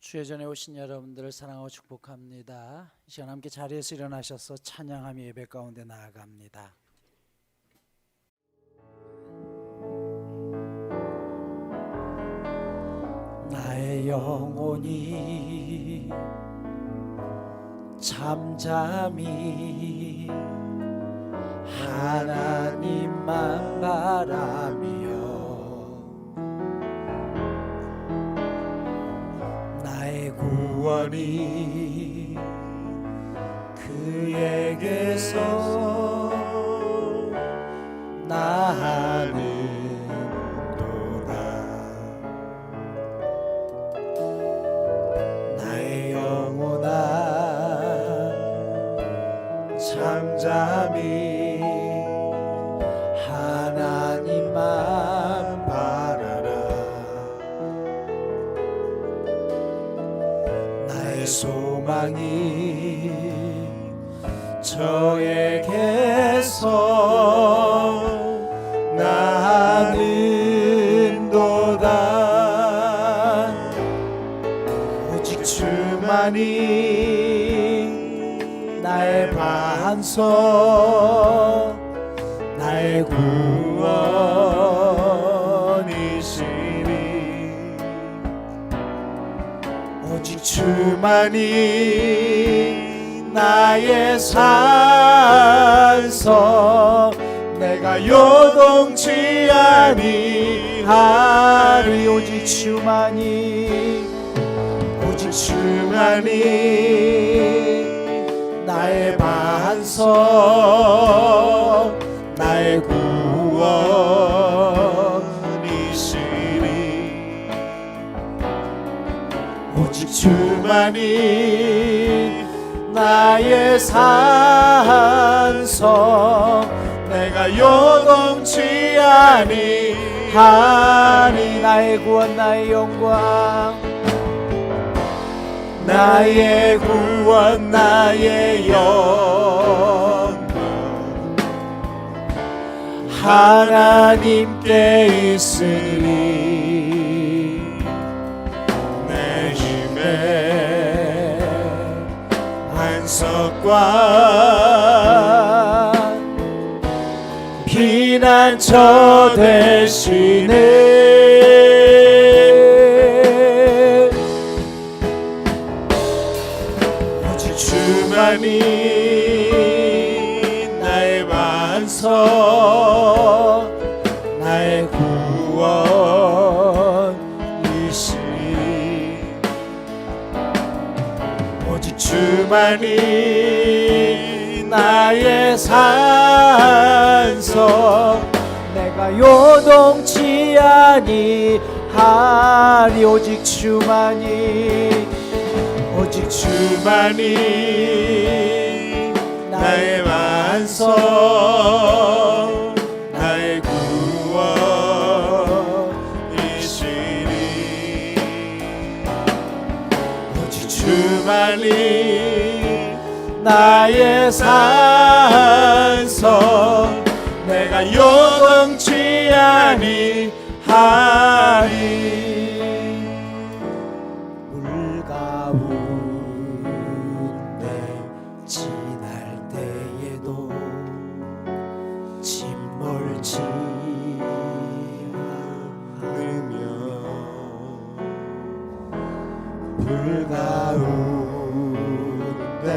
주의 전에 오신 여러분들을 사랑하고 축복합니다. 이 시간 함께 자리에서 일어나셔서 찬양하며 예배 가운데 나아갑니다. 나의 영혼이 잠잠히 하나님만 바라며 나의 구원이 그에게서 나하는도다. 나의 영혼아 잠잠히 하나님만 바라라. 나의 소망이 저에게서 나는도다. 오직 주만이 나의 반석 나의 구원이시니 오직 주만이 나의 산석 내가 요동치 아니하리. 오직 주만이 나의 반석 나의 구원이시니 오직 주만이 나의 산석 내가 요동치 아니하니. 나의 구원 나의 영광 나의 구원 나의 영광 하나님께 있으니 내 힘의 반석과 피난처 되시네. 오직 주만이 나의 반석 나의 구원이시니 오직 주만이 나의 산석 내가 요동치 아니하리. 오직 주만이 나의 반석 나의 구원이시니 오직 주만이 나의 산석 내가 요동치 아니하리. 물 가운데 지날 때에도 침몰치 않으며 불 가운데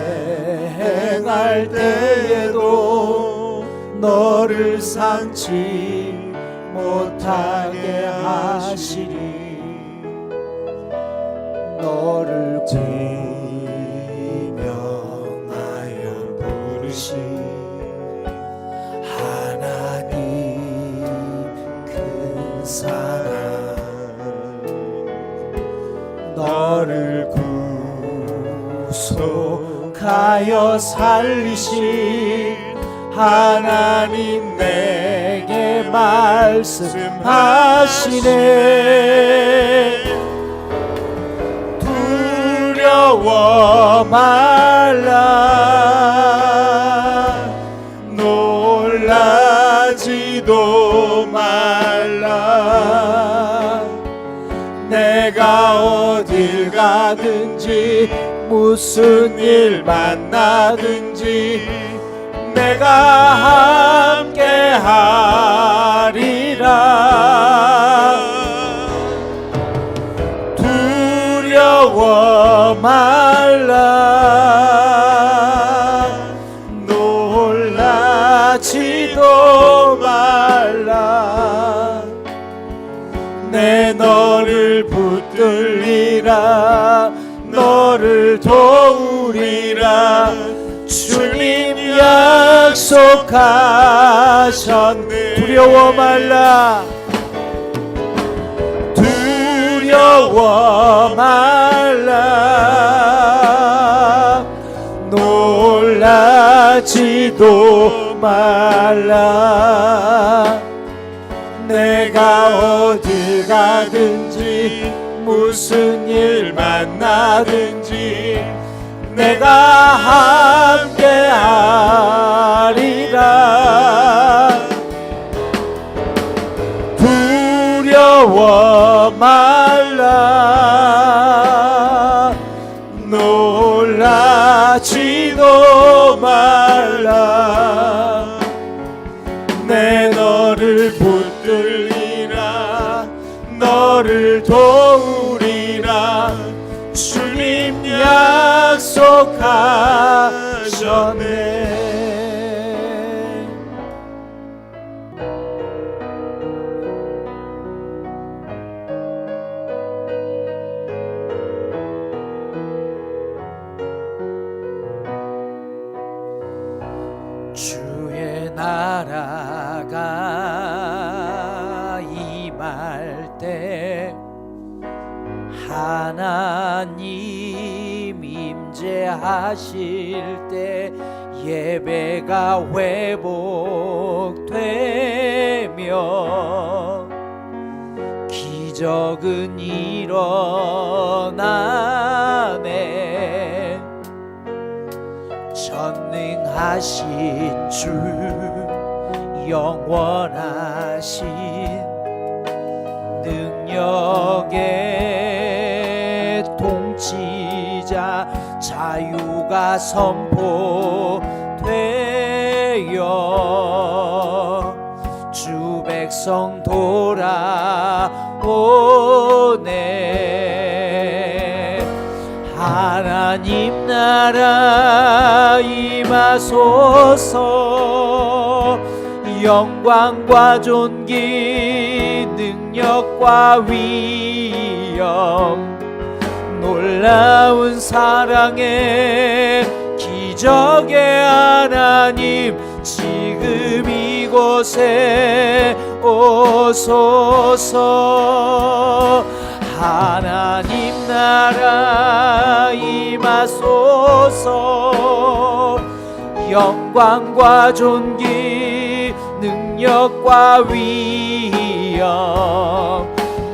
행할 때에도 너를 삼지 못하게 하시리. 너를 지명하여 부르신 하나님 큰 사랑 너를 구속하여 살리신 하나님 내게 말씀하시네. 두려워 말라 놀라지도 말라 내가 어딜 가 가든지 무슨 일 만나든지 내가 함께 하리라. 두려워 말라. 놀라지도 말라. 내 너를 붙들리라. 너를 도우리라. 주님 약속하셨네. 두려워 말라. 두려워 말라. 놀라지도 말라. 내가 어딜 가든지 무슨 일 만나든지 내가 함께 하리라. 두려워 말라. 놀라지도 말라. 내 너를 붙들리라. 너를 도우리라. 주님 약속하셨네. 주의 나라가 임할 때 하나님 임재하실 때 예배가 회복되며 기적은 일어나네. 전능하신 주 영원하신 능력의 통치자 자유가 선포되어 주 백성 돌아오네. 하나님 나라 임하소서. 영광과 존귀 능력과 위엄 놀라운 사랑의 기적의 하나님 지금 이곳에 오소서. 하나님 나라 임하소서. 영광과 존귀 능력과 위엄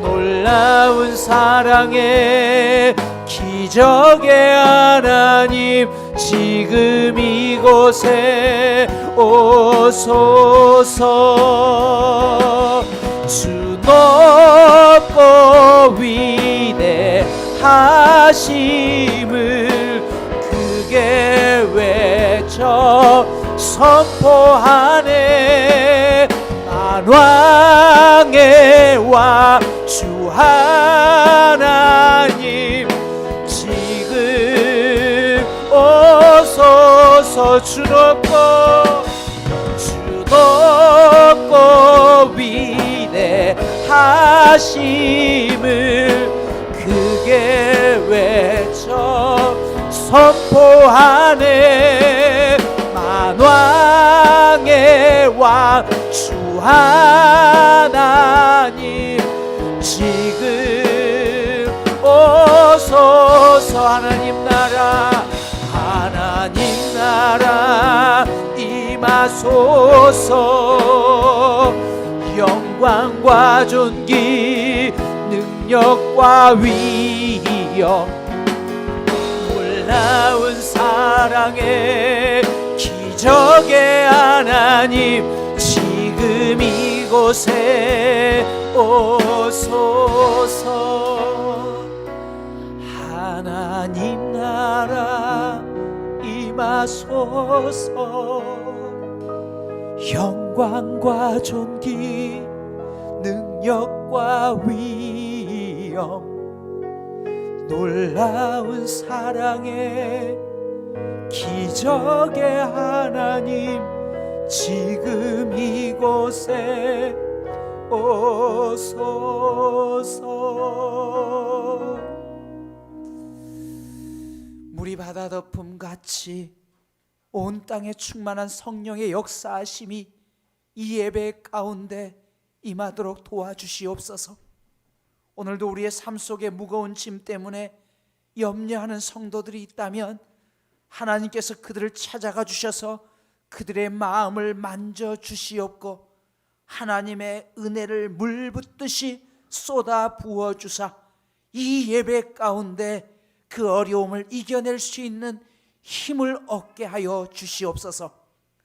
놀라운 사랑의 기적의 하나님 지금 이곳에 오소서. 주 높고 위대하심을 크게 외쳐 선포하네. 만왕의 왕 주 하나님 지금 오소서. 주 높고 위대하심을 크게 외쳐 선포하네. 만왕의 왕 주 하나님 지금 오소서. 하나님 나라 임하소서. 영광과 존귀 능력과 위엄 놀라운 사랑의 기적의 하나님 지금 이곳에 오소서. 하나님 하나님 나라 임하소서. 영광과 존귀 능력과 위엄 놀라운 사랑의 기적의 하나님 지금 이곳에 오소서. 물이 바다 덮음 같이 온 땅에 충만한 성령의 역사하심이 이 예배 가운데 임하도록 도와주시옵소서. 오늘도 우리의 삶 속에 무거운 짐 때문에 염려하는 성도들이 있다면 하나님께서 그들을 찾아가 주셔서 그들의 마음을 만져주시옵고 하나님의 은혜를 물 붓듯이 쏟아 부어주사 이 예배 가운데 그 어려움을 이겨낼 수 있는 힘을 얻게 하여 주시옵소서.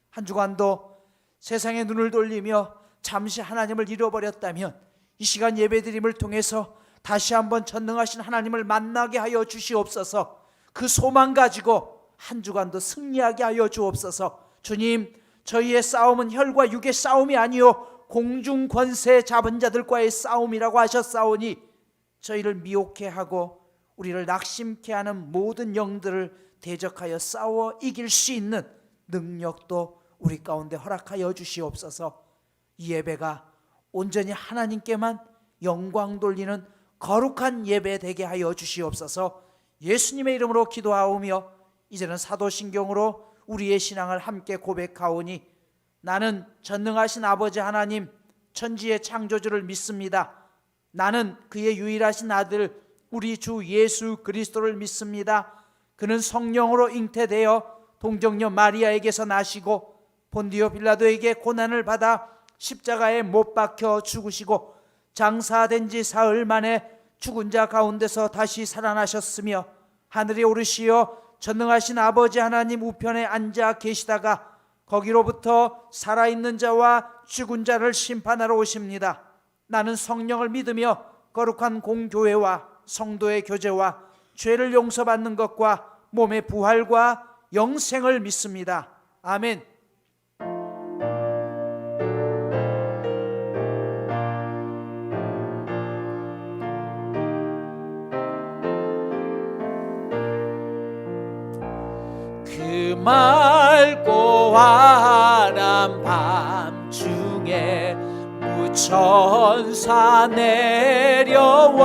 한 주간도 세상에 눈을 돌리며 잠시 하나님을 잃어버렸다면 이 시간 예배드림을 통해서 다시 한번 전능하신 하나님을 만나게 하여 주시옵소서. 그 소망 가지고 한 주간도 승리하게 하여 주옵소서. 주님, 저희의 싸움은 혈과 육의 싸움이 아니요 공중 권세 잡은 자들과의 싸움이라고 하셨사오니 저희를 미혹해 하고 우리를 낙심케 하는 모든 영들을 대적하여 싸워 이길 수 있는 능력도 우리 가운데 허락하여 주시옵소서. 이 예배가 온전히 하나님께만 영광 돌리는 거룩한 예배 되게 하여 주시옵소서. 예수님의 이름으로 기도하오며 이제는 사도신경으로 우리의 신앙을 함께 고백하오니 나는 전능하신 아버지 하나님 천지의 창조주를 믿습니다. 나는 그의 유일하신 아들 우리 주 예수 그리스도를 믿습니다. 그는 성령으로 잉태되어 동정녀 마리아에게서 나시고 본디오 빌라도에게 고난을 받아 십자가에 못 박혀 죽으시고 장사된 지 사흘 만에 죽은 자 가운데서 다시 살아나셨으며 하늘에 오르시어 전능하신 아버지 하나님 우편에 앉아 계시다가 거기로부터 살아있는 자와 죽은 자를 심판하러 오십니다. 나는 성령을 믿으며 거룩한 공교회와 성도의 교제와 죄를 용서받는 것과 몸의 부활과 영생을 믿습니다. 아멘. 그 맑고 환한 밤중에 무천사 내려와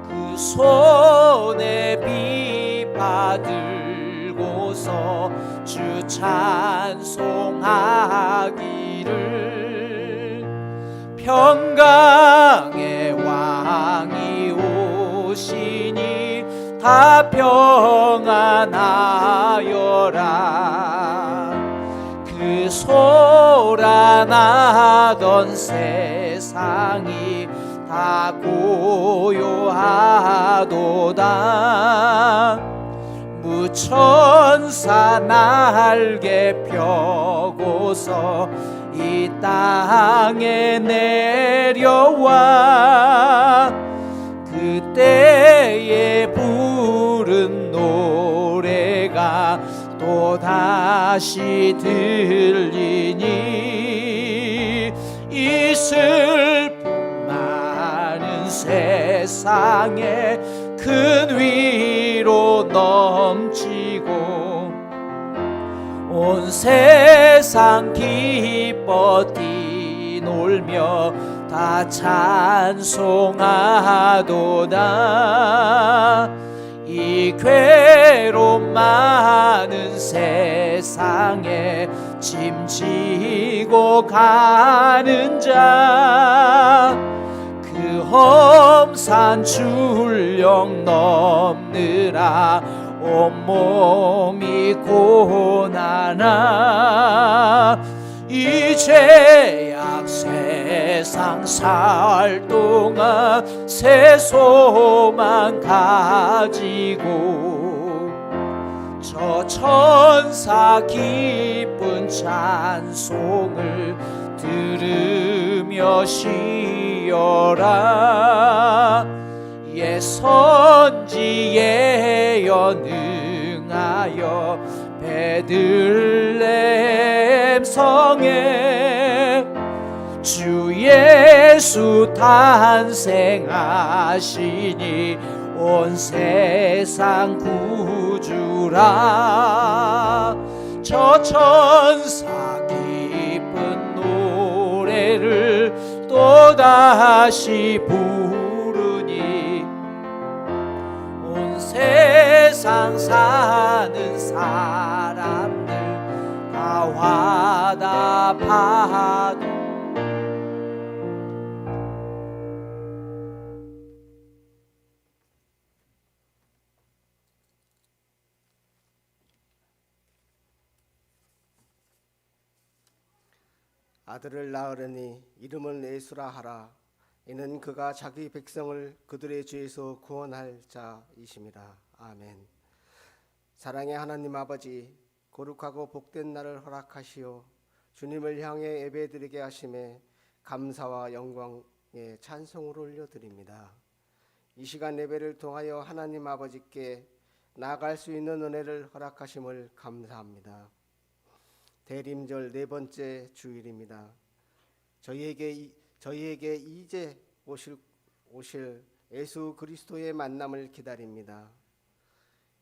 그 손에 비파 들고서 주 찬송하기를 평강의 왕이 오시니 다 평안하여라. 그 소란하던 세상이 다 고요하도다. 무천사 날개 펴고서 이 땅에 내려와 그때에 부른 노래가 또다시 들리니 이 슬픔 많은 세상에 큰 위로 넘치고 온 세상 기뻐 뛰놀며 다 찬송하도다. 이 괴로움 많은 세상에 짐지고 가는 자 그 험산 출령 넘느라 온몸이 고나나 이제야 세상 살 동안 새 소망 가지고 저 천사 기쁜 찬송을 들으며 쉬어라. 내 선지에 연응하여 베들레헴 성에 주 예수 탄생하시니 온 세상 구주라. 저 천사 기쁜 노래를 또다시 부르니 온 세상 사는 사람들 다 화답하도 아들을 낳으려니 이름을 예수라 하라. 이는 그가 자기 백성을 그들의 죄에서 구원할 자이심이라. 아멘. 사랑의 하나님 아버지, 거룩하고 복된 날을 허락하시어 주님을 향해 예배드리게 하심에 감사와 영광의 찬송을 올려드립니다. 이 시간 예배를 통하여 하나님 아버지께 나아갈 수 있는 은혜를 허락하심을 감사합니다. 대림절 네 번째 주일입니다. 저희에게 이제 오실 예수 그리스도의 만남을 기다립니다.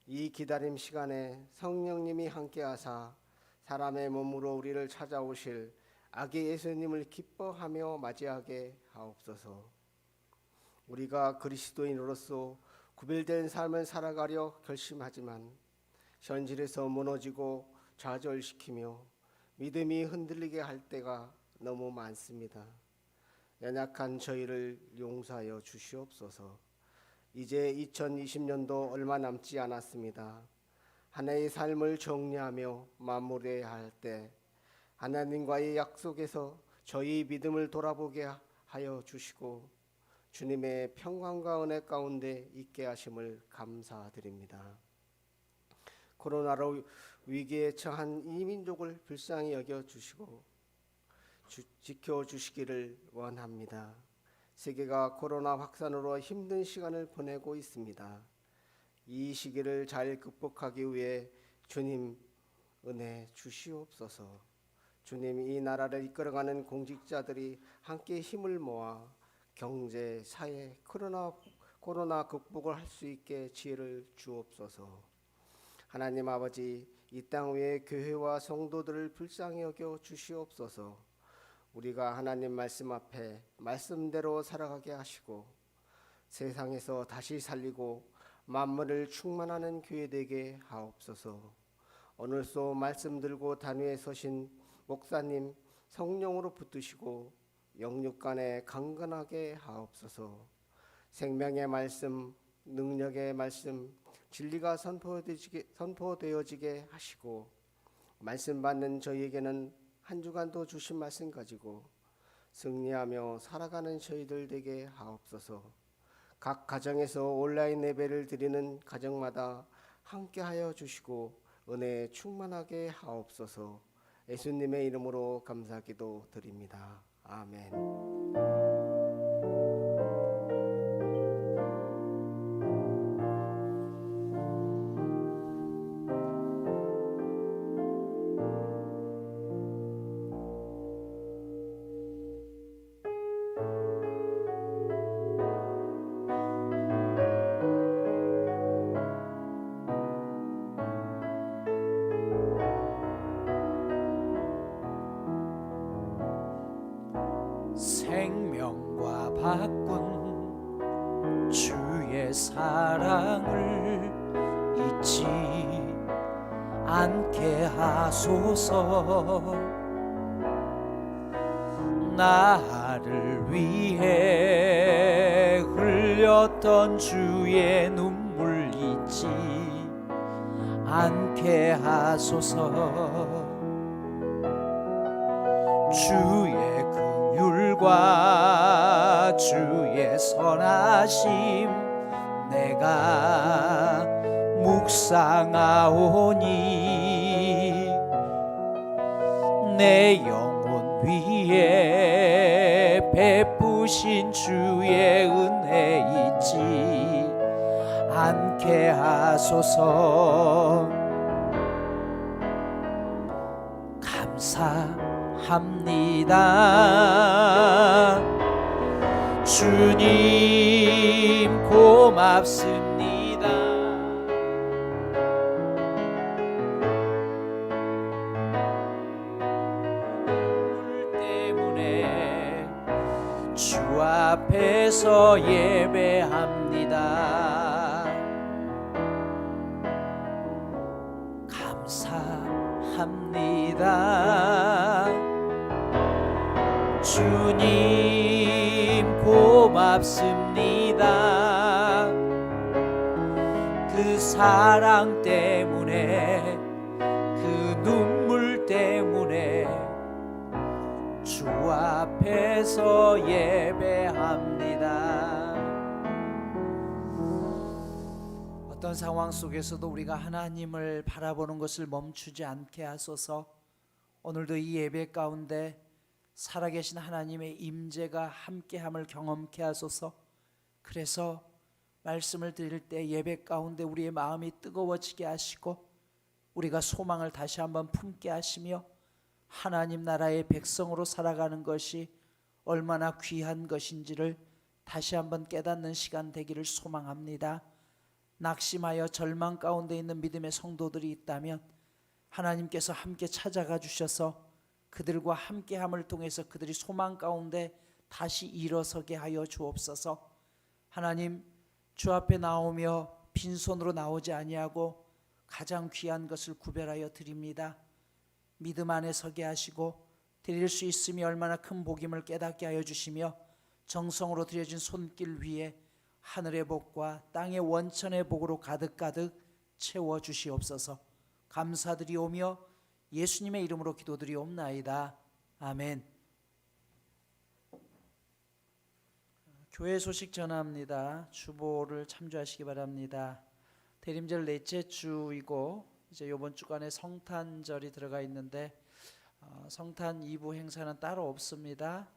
이 기다림 시간에 성령님이 함께하사 사람의 몸으로 우리를 찾아오실 아기 예수님을 기뻐하며 맞이하게 하옵소서. 우리가 그리스도인으로서 구별된 삶을 살아가려 결심하지만 현실에서 무너지고 좌절시키며 믿음이 흔들리게 할 때가 너무 많습니다. 연약한 저희를 용서하여 주시옵소서. 이제 2020년도 얼마 남지 않았습니다. 한 해의 삶을 정리하며 마무리해야 할 때 하나님과의 약속에서 저희 믿음을 돌아보게 하여 주시고 주님의 평강과 은혜 가운데 있게 하심을 감사드립니다. 코로나로 위기에 처한 이 민족을 불쌍히 여겨주시고 지켜주시기를 원합니다. 세계가 코로나 확산으로 힘든 시간을 보내고 있습니다. 이 시기를 잘 극복하기 위해 주님 은혜 주시옵소서. 주님, 이 나라를 이끌어가는 공직자들이 함께 힘을 모아 경제, 사회, 코로나 극복을 할 수 있게 지혜를 주옵소서. 하나님 아버지, 이 땅 위에 교회와 성도들을 불쌍히 여겨 주시옵소서. 우리가 하나님 말씀 앞에 말씀대로 살아가게 하시고 세상에서 다시 살리고 만물을 충만하는 교회 되게 하옵소서. 오늘도 말씀 들고 단위에 서신 목사님 성령으로 붙드시고 영육간에 강건하게 하옵소서. 생명의 말씀, 능력의 말씀, 진리가 선포되어지게 하시고 말씀 받는 저희에게는 한 주간도 주신 말씀 가지고 승리하며 살아가는 저희들 되게 하옵소서. 각 가정에서 온라인 예배를 드리는 가정마다 함께하여 주시고 은혜 충만하게 하옵소서. 예수님의 이름으로 감사기도 드립니다. 아멘. 생명과 바꾼 주의 사랑을 잊지 않게 하소서. 나를 위해 흘렸던 주의 눈물 잊지 않게 하소서. 주의 긍휼과 주의 선하심 내가 묵상하오니 내 영혼 위에 베푸 베푸신 주의 은혜 잊지 않게 하소서. 감사합니다. 주님 고맙습니다. 눈물 때문에 주 앞에서 예배합니다. 감사합니다. 주님 고맙습니다. 그 사랑 때문에 그 눈물 때문에 주 앞에서 예배합니다. 어떤 상황 속에서도 우리가 하나님을 바라보는 것을 멈추지 않게 하소서. 오늘도 이 예배 가운데 살아계신 하나님의 임재가 함께함을 경험케 하소서. 그래서 말씀을 드릴 때 예배 가운데 우리의 마음이 뜨거워지게 하시고 우리가 소망을 다시 한번 품게 하시며 하나님 나라의 백성으로 살아가는 것이 얼마나 귀한 것인지를 다시 한번 깨닫는 시간 되기를 소망합니다. 낙심하여 절망 가운데 있는 믿음의 성도들이 있다면 하나님께서 함께 찾아가 주셔서 그들과 함께함을 통해서 그들이 소망 가운데 다시 일어서게 하여 주옵소서. 하나님, 주 앞에 나오며 빈손으로 나오지 아니하고 가장 귀한 것을 구별하여 드립니다. 믿음 안에 서게 하시고 드릴 수 있음이 얼마나 큰 복임을 깨닫게 하여 주시며 정성으로 드려진 손길 위에 하늘의 복과 땅의 원천의 복으로 가득가득 채워 주시옵소서. 감사드리오며 예수님의 이름으로 기도드리옵나이다. 아멘. 교회 소식 전합니다. 주보를 참조하시기 바랍니다. 대림절 넷째 주이고 이제 이번 주간에 성탄절이 들어가 있는데 성탄 2부 행사는 따로 없습니다.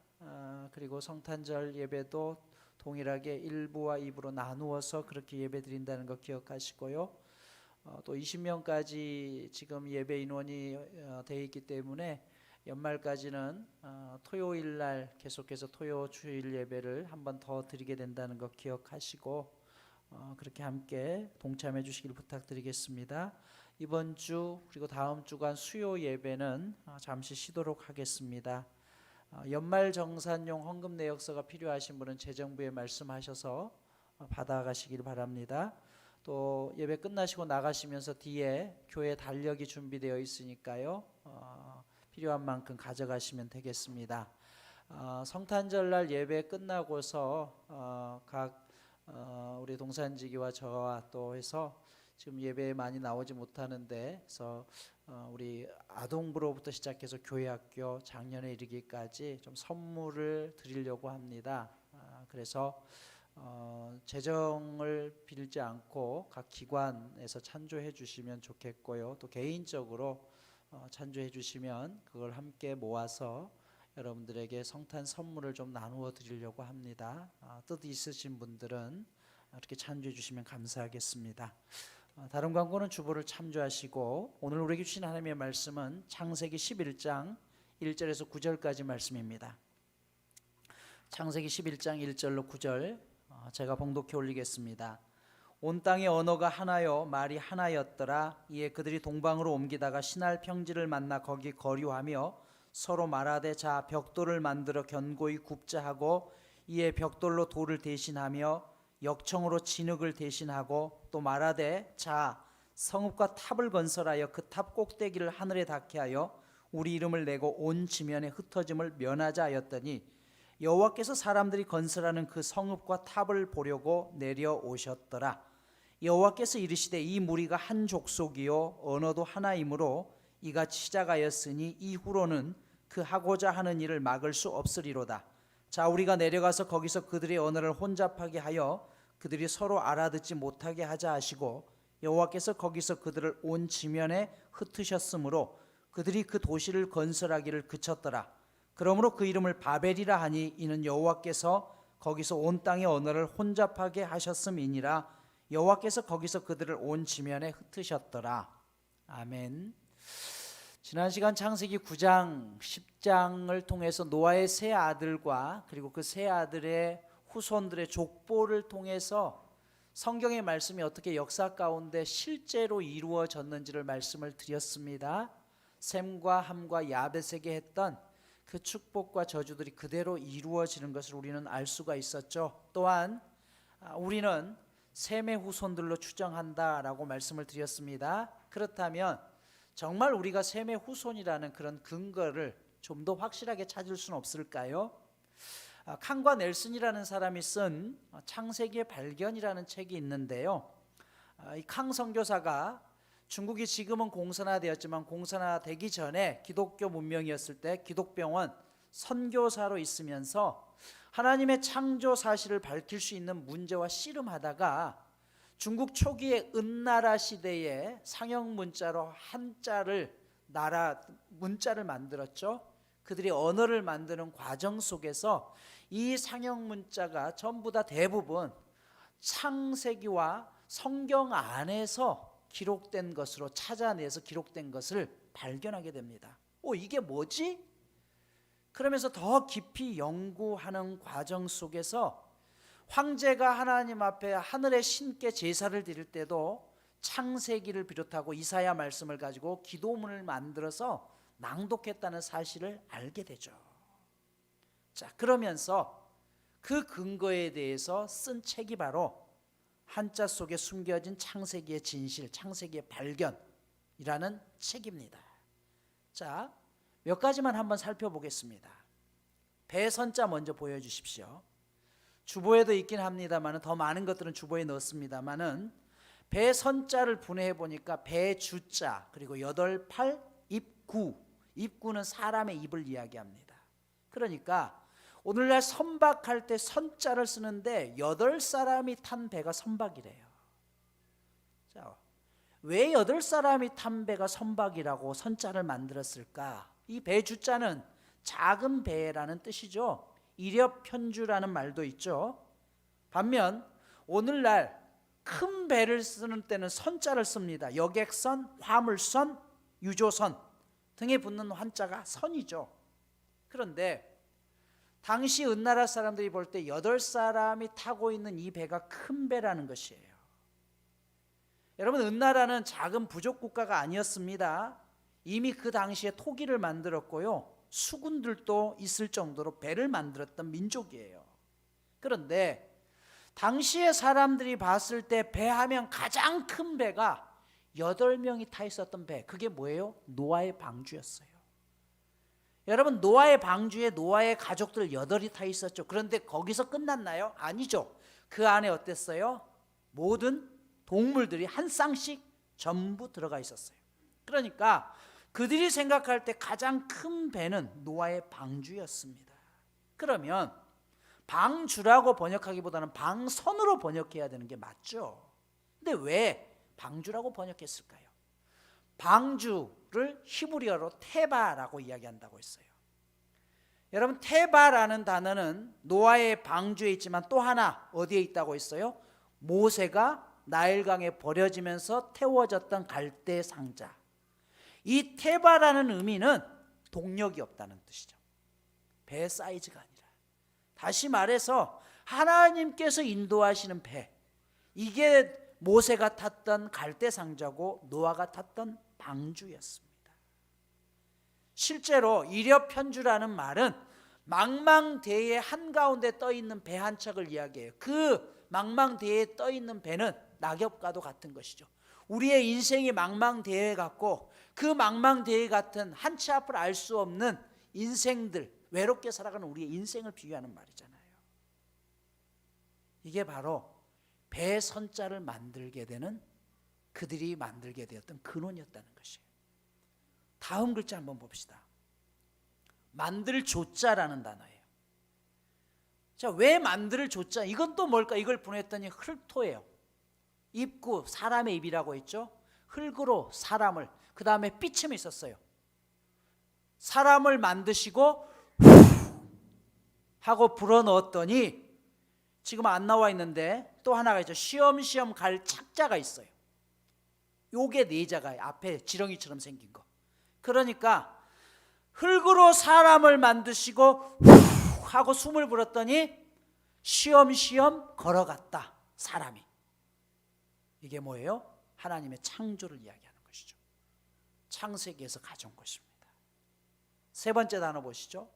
그리고 성탄절 예배도 동일하게 1부와 2부로 나누어서 그렇게 예배 드린다는 거 기억하시고요. 또 20명까지 지금 예배 인원이 되어 있기 때문에 연말까지는 토요일 날 계속해서 토요 주일 예배를 한 번 더 드리게 된다는 거 기억하시고 그렇게 함께 동참해 주시길 부탁드리겠습니다. 이번 주 그리고 다음 주간 수요 예배는 잠시 쉬도록 하겠습니다. 연말 정산용 헌금 내역서가 필요하신 분은 재정부에 말씀하셔서 받아가시길 바랍니다. 또 예배 끝나시고 나가시면서 뒤에 교회 달력이 준비되어 있으니까요. 필요한 만큼 가져가시면 되겠습니다. 성탄절날 예배 끝나고서 각 우리 동산지기와 저와 또 해서 지금 예배에 많이 나오지 못하는데 그래서 우리 아동부로부터 시작해서 교회학교 작년에 이르기까지 좀 선물을 드리려고 합니다. 그래서 재정을 빌지 않고 각 기관에서 찬조해 주시면 좋겠고요. 또 개인적으로 찬조해 주시면 그걸 함께 모아서 여러분들에게 성탄 선물을 좀 나누어 드리려고 합니다. 뜻 있으신 분들은 이렇게 찬조해 주시면 감사하겠습니다. 다른 광고는 주보를 참조하시고 오늘 우리에게 주신 하나님의 말씀은 창세기 11장 1절에서 9절까지 말씀입니다. 창세기 11장 1절로 9절 제가 봉독해 올리겠습니다. 온 땅의 언어가 하나요 말이 하나였더라. 이에 그들이 동방으로 옮기다가 신할 평지를 만나 거기 거류하며 서로 말하되 자 벽돌을 만들어 견고히 굽자 하고 이에 벽돌로 돌을 대신하며 역청으로 진흙을 대신하고 또 말하되 자 성읍과 탑을 건설하여 그 탑 꼭대기를 하늘에 닿게 하여 우리 이름을 내고 온 지면에 흩어짐을 면하자 하였더니 여호와께서 사람들이 건설하는 그 성읍과 탑을 보려고 내려오셨더라. 여호와께서 이르시되 이 무리가 한 족속이요 언어도 하나이므로 이같이 시작하였으니 이후로는 그 하고자 하는 일을 막을 수 없으리로다. 자 우리가 내려가서 거기서 그들의 언어를 혼잡하게 하여 그들이 서로 알아듣지 못하게 하자 하시고 여호와께서 거기서 그들을 온 지면에 흩으셨으므로 그들이 그 도시를 건설하기를 그쳤더라. 그러므로 그 이름을 바벨이라 하니 이는 여호와께서 거기서 온 땅의 언어를 혼잡하게 하셨음이니라. 여호와께서 거기서 그들을 온 지면에 흩으셨더라. 아멘. 지난 시간 창세기 9장 10장을 통해서 노아의 세 아들과 그리고 그 세 아들의 후손들의 족보를 통해서 성경의 말씀이 어떻게 역사 가운데 실제로 이루어졌는지를 말씀을 드렸습니다. 셈과 함과 야벳에게 했던 그 축복과 저주들이 그대로 이루어지는 것을 우리는 알 수가 있었죠. 또한 우리는 셈의 후손들로 추정한다라고 말씀을 드렸습니다. 그렇다면 정말 우리가 셈의 후손이라는 그런 근거를 좀 더 확실하게 찾을 수는 없을까요? 칸과 넬슨이라는 사람이 쓴 창세기의 발견이라는 책이 있는데요. 이 칸 선교사가 중국이 지금은 공산화되었지만 공산화되기 전에 기독교 문명이었을 때 기독병원 선교사로 있으면서 하나님의 창조 사실을 밝힐 수 있는 문제와 씨름하다가 중국 초기의 은나라 시대에 상형 문자로 한자를 문자를 만들었죠. 그들이 언어를 만드는 과정 속에서 이 상형 문자가 전부 다 대부분 창세기와 성경 안에서 기록된 것으로 찾아내서 기록된 것을 발견하게 됩니다. 이게 뭐지? 그러면서 더 깊이 연구하는 과정 속에서 황제가 하나님 앞에 하늘의 신께 제사를 드릴 때도 창세기를 비롯하고 이사야 말씀을 가지고 기도문을 만들어서 낭독했다는 사실을 알게 되죠. 자, 그러면서 그 근거에 대해서 쓴 책이 바로 한자 속에 숨겨진 창세기의 진실, 창세기의 발견이라는 책입니다. 자, 몇 가지만 한번 살펴보겠습니다. 배선자 먼저 보여주십시오. 주보에도 있긴 합니다만 더 많은 것들은 주보에 넣었습니다만은 배선자를 분해해 보니까 배주자 그리고 8, 8, 입구. 입구는 사람의 입을 이야기합니다. 그러니까 오늘날 선박할 때 선자를 쓰는데 8사람이 탄 배가 선박이래요. 자, 왜 8사람이 탄 배가 선박이라고 선자를 만들었을까? 이 배주자는 작은 배라는 뜻이죠. 이렵편주라는 말도 있죠. 반면 오늘날 큰 배를 쓰는 때는 선자를 씁니다. 여객선, 화물선, 유조선 등에 붙는 한자가 선이죠. 그런데 당시 은나라 사람들이 볼 때 8사람이 타고 있는 이 배가 큰 배라는 것이에요. 여러분, 은나라는 작은 부족 국가가 아니었습니다. 이미 그 당시에 토기를 만들었고요, 수군들도 있을 정도로 배를 만들었던 민족이에요. 그런데 당시에 사람들이 봤을 때 배하면 가장 큰 배가 8명이 타 있었던 배, 그게 뭐예요? 노아의 방주였어요. 여러분, 노아의 방주에 노아의 가족들 8이 타 있었죠. 그런데 거기서 끝났나요? 아니죠. 그 안에 어땠어요? 모든 동물들이 한 쌍씩 전부 들어가 있었어요. 그러니까 그들이 생각할 때 가장 큰 배는 노아의 방주였습니다. 그러면 방주라고 번역하기보다는 방선으로 번역해야 되는 게 맞죠. 근데 왜 방주라고 번역했을까요? 방주를 히브리어로 테바라고 이야기한다고 했어요. 여러분, 테바라는 단어는 노아의 방주에 있지만 또 하나 어디에 있다고 했어요? 모세가 나일강에 버려지면서 태워졌던 갈대 상자. 이 테바라는 의미는 동력이 없다는 뜻이죠. 배 사이즈가 아니라, 다시 말해서 하나님께서 인도하시는 배, 이게 모세가 탔던 갈대 상자고 노아가 탔던 방주였습니다. 실제로 이렵편주라는 말은 망망대해 한가운데 떠있는 배 한 척을 이야기해요. 그 망망대해에 떠있는 배는 낙엽과도 같은 것이죠. 우리의 인생이 망망대해 같고 그 망망대해 같은 한치 앞을 알 수 없는 인생들, 외롭게 살아가는 우리의 인생을 비유하는 말이잖아요. 이게 바로 배 선자를 만들게 되는, 그들이 만들게 되었던 근원이었다는 것이에요. 다음 글자 한번 봅시다. 만들 조자라는 단어예요. 자, 왜 만들 조자? 이건 또 뭘까? 이걸 보냈더니 흙토예요. 입구, 사람의 입이라고 했죠. 흙으로 사람을, 그 다음에 삐침이 있었어요. 사람을 만드시고 하고 불어넣었더니 지금 안 나와 있는데 또 하나가 있죠. 시험시험 갈 착자가 있어요. 요게 내자가 앞에 지렁이처럼 생긴 거. 그러니까 흙으로 사람을 만드시고 후 하고 숨을 불었더니 시험시험 걸어갔다 사람이. 이게 뭐예요? 하나님의 창조를 이야기하는 것이죠. 창세기에서 가져온 것입니다. 세 번째 단어 보시죠.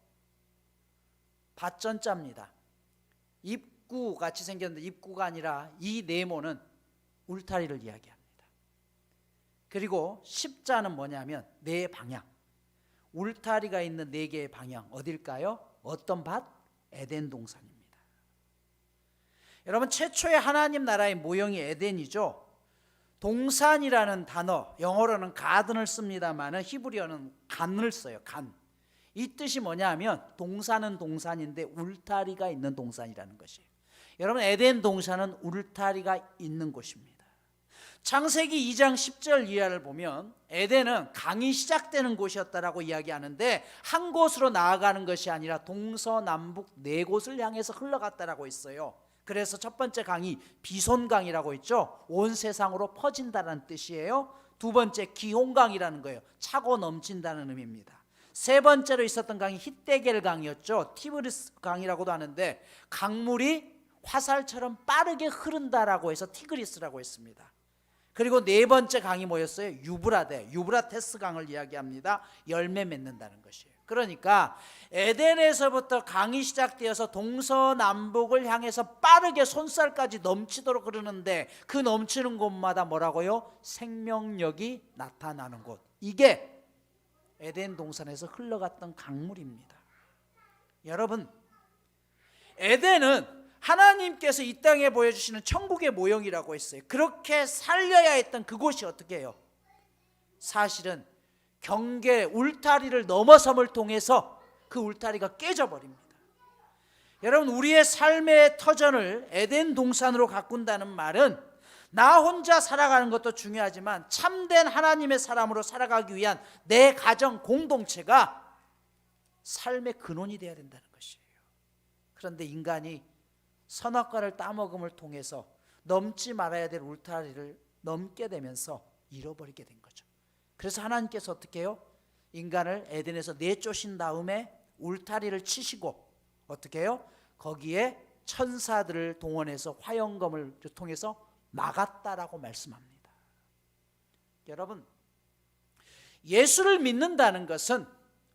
밭전자입니다. 입구 같이 생겼는데 입구가 아니라 이 네모는 울타리를 이야기합니다. 그리고 십자는 뭐냐면 네 방향. 울타리가 있는 네 개의 방향 어딜까요? 어떤 밭? 에덴 동산입니다. 여러분, 최초의 하나님 나라의 모형이 에덴이죠. 동산이라는 단어, 영어로는 가든을 씁니다만 히브리어는 간을 써요. 간. 이 뜻이 뭐냐면 동산은 동산인데 울타리가 있는 동산이라는 것이에요. 여러분, 에덴 동산은 울타리가 있는 곳입니다. 창세기 2장 10절 이하를 보면 에덴은 강이 시작되는 곳이었다라고 이야기하는데 한 곳으로 나아가는 것이 아니라 동서남북 네 곳을 향해서 흘러갔다라고 있어요. 그래서 첫 번째 강이 비손강이라고 있죠. 온 세상으로 퍼진다는 뜻이에요. 두 번째 기홍강이라는 거예요. 차고 넘친다는 의미입니다. 세 번째로 있었던 강이 히데겔 강이었죠. 티브리스 강이라고도 하는데 강물이 화살처럼 빠르게 흐른다라고 해서 티그리스라고 했습니다. 그리고 네 번째 강이 뭐였어요? 유브라테스 강을 이야기합니다. 열매 맺는다는 것이에요. 그러니까 에덴에서부터 강이 시작되어서 동서남북을 향해서 빠르게 손살까지 넘치도록 흐르는데 그 넘치는 곳마다 뭐라고요? 생명력이 나타나는 곳. 이게 에덴 동산에서 흘러갔던 강물입니다. 여러분, 에덴은 하나님께서 이 땅에 보여주시는 천국의 모형이라고 했어요. 그렇게 살려야 했던 그곳이 어떻게 해요? 사실은 경계 울타리를 넘어섬을 통해서 그 울타리가 깨져버립니다. 여러분, 우리의 삶의 터전을 에덴 동산으로 가꾼다는 말은 나 혼자 살아가는 것도 중요하지만 참된 하나님의 사람으로 살아가기 위한 내 가정 공동체가 삶의 근원이 되어야 된다는 것이에요. 그런데 인간이 선악과를 따먹음을 통해서 넘지 말아야 될 울타리를 넘게 되면서 잃어버리게 된 거죠. 그래서 하나님께서 어떻게 해요? 인간을 에덴에서 내쫓으신 다음에 울타리를 치시고 어떻게 해요? 거기에 천사들을 동원해서 화영검을 통해서 막았다라고 말씀합니다. 여러분, 예수를 믿는다는 것은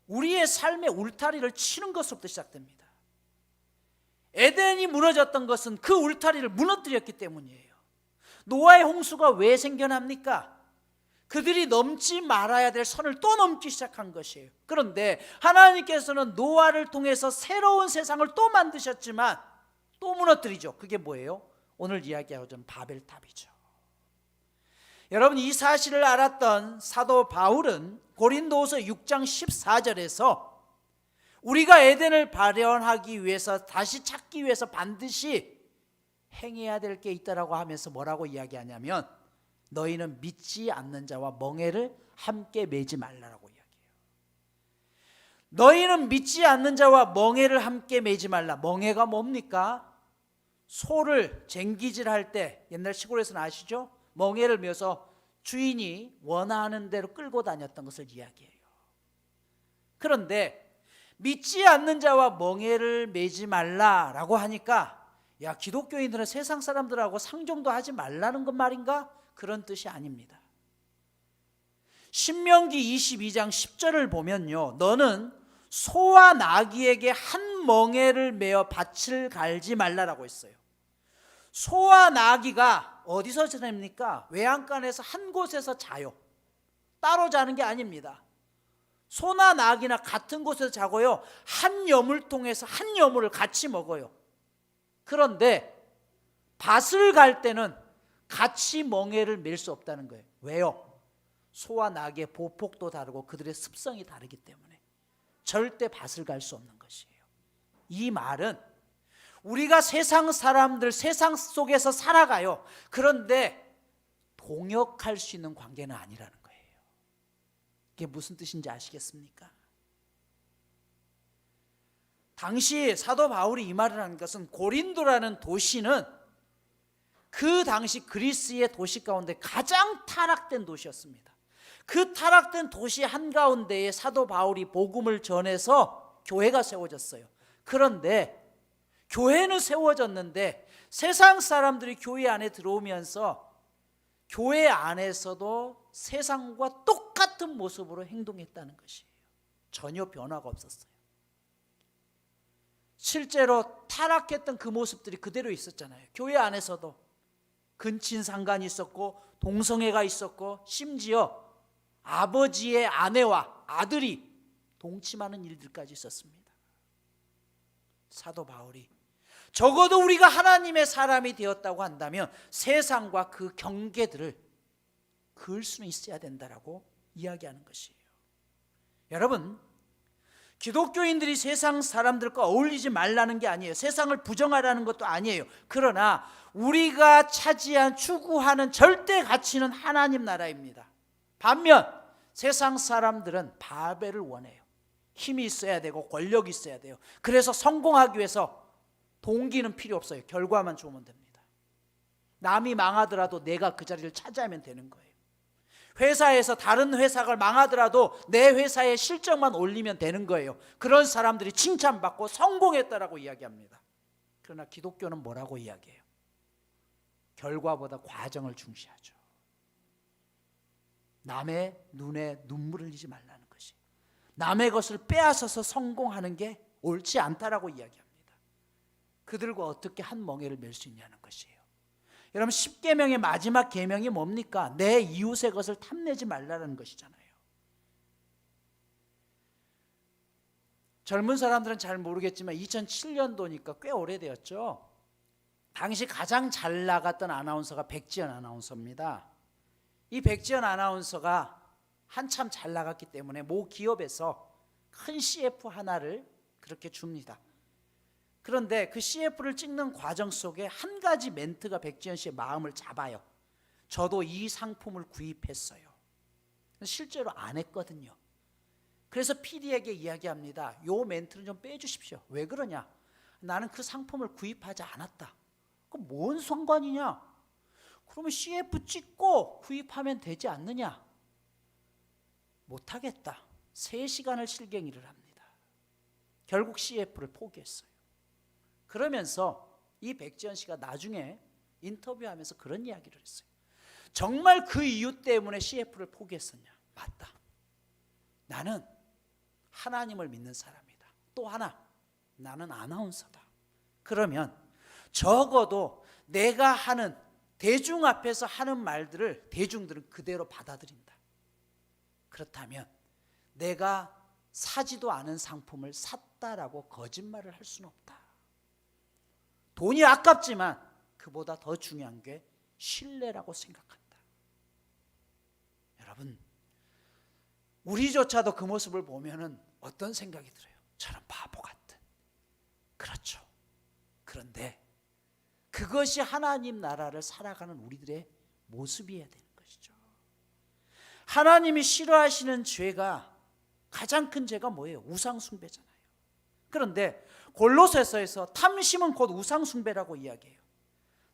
우리의 삶의 울타리를 치는 것으로부터 시작됩니다. 에덴이 무너졌던 것은 그 울타리를 무너뜨렸기 때문이에요. 노아의 홍수가 왜 생겨납니까? 그들이 넘지 말아야 될 선을 또 넘기 시작한 것이에요. 그런데 하나님께서는 노아를 통해서 새로운 세상을 또 만드셨지만 또 무너뜨리죠. 그게 뭐예요? 오늘 이야기하고자 하는 바벨탑이죠. 여러분, 이 사실을 알았던 사도 바울은 고린도후서 6장 14절에서 우리가 에덴을 발현하기 위해서 다시 찾기 위해서 반드시 행해야 될 게 있다라고 하면서 뭐라고 이야기하냐면 너희는 믿지 않는 자와 멍에를 함께 매지 말라라고 이야기해요. 너희는 믿지 않는 자와 멍에를 함께 매지 말라. 멍에가 뭡니까? 소를 쟁기질할 때 옛날 시골에서는 아시죠? 멍에를 메어서 주인이 원하는 대로 끌고 다녔던 것을 이야기해요. 그런데 믿지 않는 자와 멍에를 매지 말라라고 하니까 야, 기독교인들은 세상 사람들하고 상종도 하지 말라는 것 말인가? 그런 뜻이 아닙니다. 신명기 22장 10절을 보면요, 너는 소와 나귀에게 한 멍에를 메어 밭을 갈지 말라라고 했어요. 소와 나귀가 어디서 지냅니까? 외양간에서 한 곳에서 자요. 따로 자는 게 아닙니다. 소나 나귀나 같은 곳에서 자고요, 한 여물 통해서 한 여물을 같이 먹어요. 그런데 밭을 갈 때는 같이 멍에를 맬 수 없다는 거예요. 왜요? 소와 나귀의 보폭도 다르고 그들의 습성이 다르기 때문에 절대 밭을 갈 수 없는 것이에요. 이 말은 우리가 세상 사람들, 세상 속에서 살아가요. 그런데 동역할 수 있는 관계는 아니라는 거예요. 이게 무슨 뜻인지 아시겠습니까? 당시 사도 바울이 이 말을 한 것은 고린도라는 도시는 그 당시 그리스의 도시 가운데 가장 타락된 도시였습니다. 그 타락된 도시 한가운데에 사도 바울이 복음을 전해서 교회가 세워졌어요. 그런데 교회는 세워졌는데 세상 사람들이 교회 안에 들어오면서 교회 안에서도 세상과 똑같은 모습으로 행동했다는 것이에요. 전혀 변화가 없었어요. 실제로 타락했던 그 모습들이 그대로 있었잖아요. 교회 안에서도 근친상간이 있었고 동성애가 있었고 심지어 아버지의 아내와 아들이 동침하는 일들까지 있었습니다. 사도 바울이 적어도 우리가 하나님의 사람이 되었다고 한다면 세상과 그 경계들을 그을 수는 있어야 된다라고 이야기하는 것이에요. 여러분, 기독교인들이 세상 사람들과 어울리지 말라는 게 아니에요. 세상을 부정하라는 것도 아니에요. 그러나 우리가 차지한 추구하는 절대 가치는 하나님 나라입니다. 반면 세상 사람들은 바벨을 원해요. 힘이 있어야 되고 권력이 있어야 돼요. 그래서 성공하기 위해서 동기는 필요 없어요. 결과만 좋으면 됩니다. 남이 망하더라도 내가 그 자리를 차지하면 되는 거예요. 회사에서 다른 회사가 망하더라도 내 회사의 실적만 올리면 되는 거예요. 그런 사람들이 칭찬받고 성공했다라고 이야기합니다. 그러나 기독교는 뭐라고 이야기해요? 결과보다 과정을 중시하죠. 남의 눈에 눈물을 흘리지 말라는 것이, 남의 것을 빼앗아서 성공하는 게 옳지 않다라고 이야기합니다. 그들과 어떻게 한 멍에를 맬 수 있냐는 것이에요. 여러분, 10계명의 마지막 계명이 뭡니까? 내 이웃의 것을 탐내지 말라는 것이잖아요. 젊은 사람들은 잘 모르겠지만 2007년도니까 꽤 오래되었죠. 당시 가장 잘 나갔던 아나운서가 백지연 아나운서입니다. 이 백지연 아나운서가 한참 잘 나갔기 때문에 모 기업에서 큰 CF 하나를 그렇게 줍니다. 그런데 그 CF를 찍는 과정 속에 한 가지 멘트가 백지연 씨의 마음을 잡아요. 저도 이 상품을 구입했어요. 실제로 안 했거든요. 그래서 PD에게 이야기합니다. 요 멘트는 좀 빼주십시오. 왜 그러냐? 나는 그 상품을 구입하지 않았다. 그럼 뭔 상관이냐? 그러면 CF 찍고 구입하면 되지 않느냐? 못하겠다. 3시간을 실갱이를 합니다. 결국 CF를 포기했어요. 그러면서 이 백지연 씨가 나중에 인터뷰하면서 그런 이야기를 했어요. 정말 그 이유 때문에 CF를 포기했었냐? 맞다. 나는 하나님을 믿는 사람이다. 또 하나, 나는 아나운서다. 그러면 적어도 내가 하는, 대중 앞에서 하는 말들을 대중들은 그대로 받아들인다. 그렇다면 내가 사지도 않은 상품을 샀다라고 거짓말을 할 수는 없다. 돈이 아깝지만 그보다 더 중요한 게 신뢰라고 생각한다. 여러분, 우리조차도 그 모습을 보면은 어떤 생각이 들어요? 저런 바보 같은. 그렇죠. 그런데 그것이 하나님 나라를 살아가는 우리들의 모습이어야 되는 것이죠. 하나님이 싫어하시는 죄가, 가장 큰 죄가 뭐예요? 우상 숭배잖아요. 그런데 골로새서에서 탐심은 곧 우상 숭배라고 이야기해요.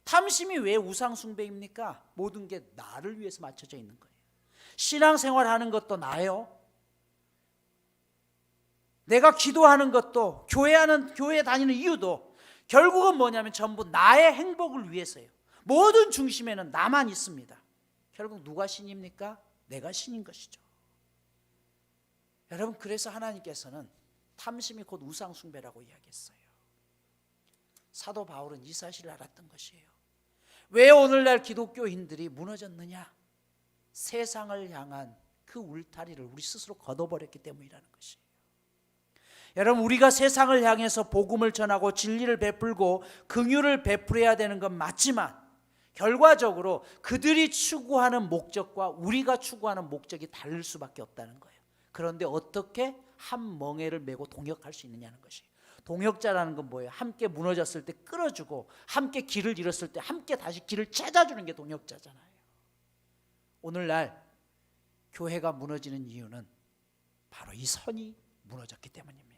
탐심이 왜 우상 숭배입니까? 모든 게 나를 위해서 맞춰져 있는 거예요. 신앙생활 하는 것도 나요. 내가 기도하는 것도, 교회 다니는 이유도 결국은 뭐냐면 전부 나의 행복을 위해서예요. 모든 중심에는 나만 있습니다. 결국 누가 신입니까? 내가 신인 것이죠. 여러분, 그래서 하나님께서는 탐심이 곧 우상 숭배라고 이야기했어요. 사도 바울은 이 사실을 알았던 것이에요. 왜 오늘날 기독교인들이 무너졌느냐? 세상을 향한 그 울타리를 우리 스스로 걷어버렸기 때문이라는 것이에요. 여러분, 우리가 세상을 향해서 복음을 전하고 진리를 베풀고 긍휼을 베풀어야 되는 건 맞지만 결과적으로 그들이 추구하는 목적과 우리가 추구하는 목적이 다를 수밖에 없다는 거예요. 그런데 어떻게 한 멍에를 메고 동역할 수 있느냐는 것이에요. 동역자라는 건 뭐예요? 함께 무너졌을 때 끌어주고, 함께 길을 잃었을 때 함께 다시 길을 찾아주는 게 동역자잖아요. 오늘날 교회가 무너지는 이유는 바로 이 선이 무너졌기 때문입니다.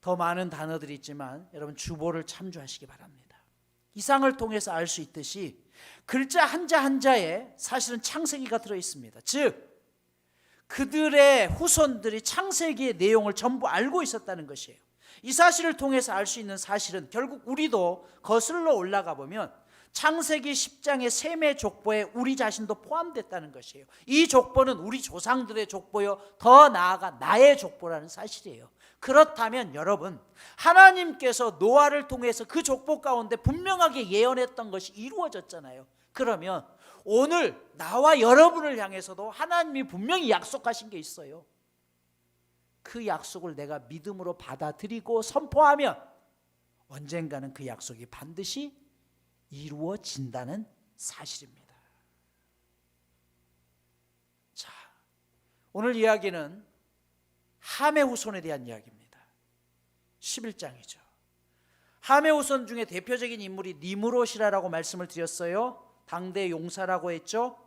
더 많은 단어들이 있지만 여러분 주보를 참조하시기 바랍니다. 이상을 통해서 알 수 있듯이 글자 한자 한자에 사실은 창세기가 들어있습니다. 즉 그들의 후손들이 창세기의 내용을 전부 알고 있었다는 것이에요. 이 사실을 통해서 알 수 있는 사실은 결국 우리도 거슬러 올라가 보면 창세기 10장의 셈의 족보에 우리 자신도 포함됐다는 것이에요. 이 족보는 우리 조상들의 족보요, 더 나아가 나의 족보라는 사실이에요. 그렇다면 여러분, 하나님께서 노아를 통해서 그 족보 가운데 분명하게 예언했던 것이 이루어졌잖아요. 그러면 오늘 나와 여러분을 향해서도 하나님이 분명히 약속하신 게 있어요. 그 약속을 내가 믿음으로 받아들이고 선포하면 언젠가는 그 약속이 반드시 이루어진다는 사실입니다. 자, 오늘 이야기는 함의 후손에 대한 이야기입니다. 11장이죠. 함의 후손 중에 대표적인 인물이 니므롯이라고 말씀을 드렸어요. 당대 용사라고 했죠.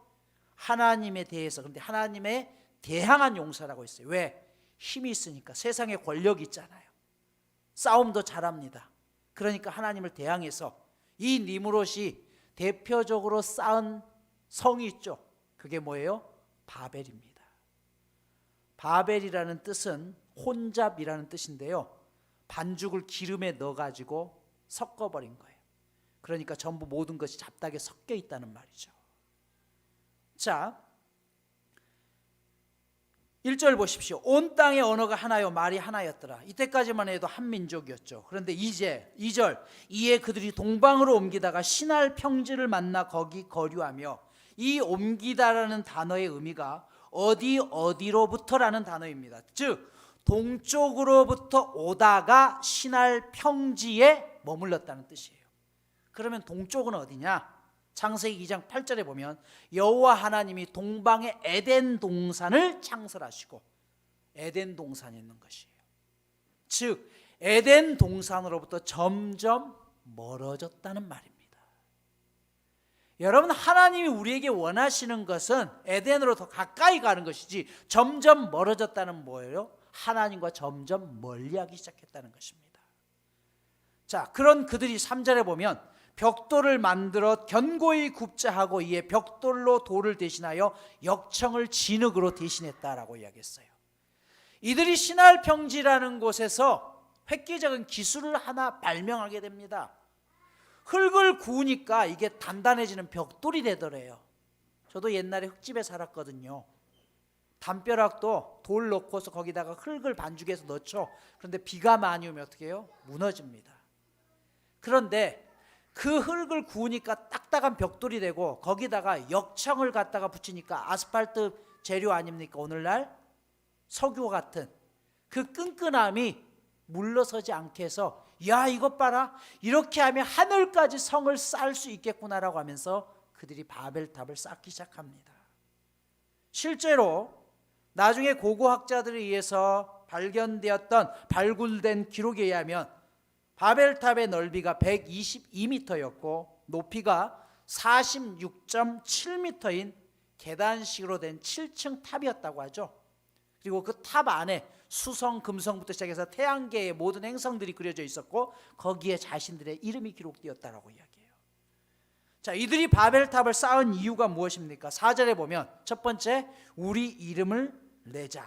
하나님에 대해서, 그런데 하나님에 대항한 용사라고 했어요. 왜? 힘이 있으니까. 세상에 권력이 있잖아요. 싸움도 잘합니다. 그러니까 하나님을 대항해서 이 니므롯이 대표적으로 쌓은 성이 있죠. 그게 뭐예요? 바벨입니다. 바벨이라는 뜻은 혼잡이라는 뜻인데요, 반죽을 기름에 넣어가지고 섞어버린 거예요. 그러니까 전부 모든 것이 잡다하게 섞여 있다는 말이죠. 자, 1절 보십시오. 온 땅의 언어가 하나요 말이 하나였더라. 이때까지만 해도 한 민족이었죠. 그런데 이제 2절, 이에 그들이 동방으로 옮기다가 신할 평지를 만나 거기 거류하며, 이 옮기다라는 단어의 의미가 어디로부터라는 단어입니다. 즉 동쪽으로부터 오다가 신할 평지에 머물렀다는 뜻이에요. 그러면 동쪽은 어디냐? 창세기 2장 8절에 보면 여호와 하나님이 동방의 에덴 동산을 창설하시고, 에덴 동산이 있는 것이에요. 즉 에덴 동산으로부터 점점 멀어졌다는 말입니다. 여러분, 하나님이 우리에게 원하시는 것은 에덴으로 더 가까이 가는 것이지, 점점 멀어졌다는 뭐예요? 하나님과 점점 멀리하기 시작했다는 것입니다. 자, 그런 그들이 3절에 보면 벽돌을 만들어 견고히 굽자 하고, 이에 벽돌로 돌을 대신하여 역청을 진흙으로 대신했다라고 이야기했어요. 이들이 신할 평지라는 곳에서 획기적인 기술을 하나 발명하게 됩니다. 흙을 구우니까 이게 단단해지는 벽돌이 되더래요. 저도 옛날에 흙집에 살았거든요. 담벼락도 돌 넣고서 거기다가 흙을 반죽해서 넣죠. 그런데 비가 많이 오면 어떻게 해요? 무너집니다. 그런데 그 흙을 구우니까 딱딱한 벽돌이 되고, 거기다가 역청을 갖다가 붙이니까 아스팔트 재료 아닙니까? 오늘날 석유 같은 그 끈끈함이 물러서지 않게 해서, 야, 이것 봐라, 이렇게 하면 하늘까지 성을 쌓을 수 있겠구나라고 하면서 그들이 바벨탑을 쌓기 시작합니다. 실제로 나중에 고고학자들에 의해서 발굴된 기록에 의하면 바벨탑의 넓이가 122m였고 높이가 46.7m인 계단식으로 된 7층 탑이었다고 하죠. 그리고 그 탑 안에 수성, 금성부터 시작해서 태양계의 모든 행성들이 그려져 있었고, 거기에 자신들의 이름이 기록되었다라고 이야기해요. 자, 이들이 바벨탑을 쌓은 이유가 무엇입니까? 4절에 보면 첫 번째, 우리 이름을 내자,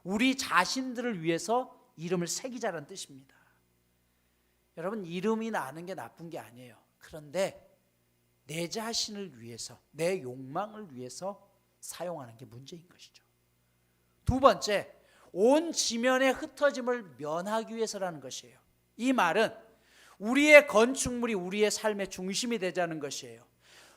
우리 자신들을 위해서 이름을 새기자라는 뜻입니다. 여러분, 이름이 나는 게 나쁜 게 아니에요. 그런데 내 자신을 위해서, 내 욕망을 위해서 사용하는 게 문제인 것이죠. 두 번째, 온 지면의 흩어짐을 면하기 위해서라는 것이에요. 이 말은 우리의 건축물이 우리의 삶의 중심이 되자는 것이에요.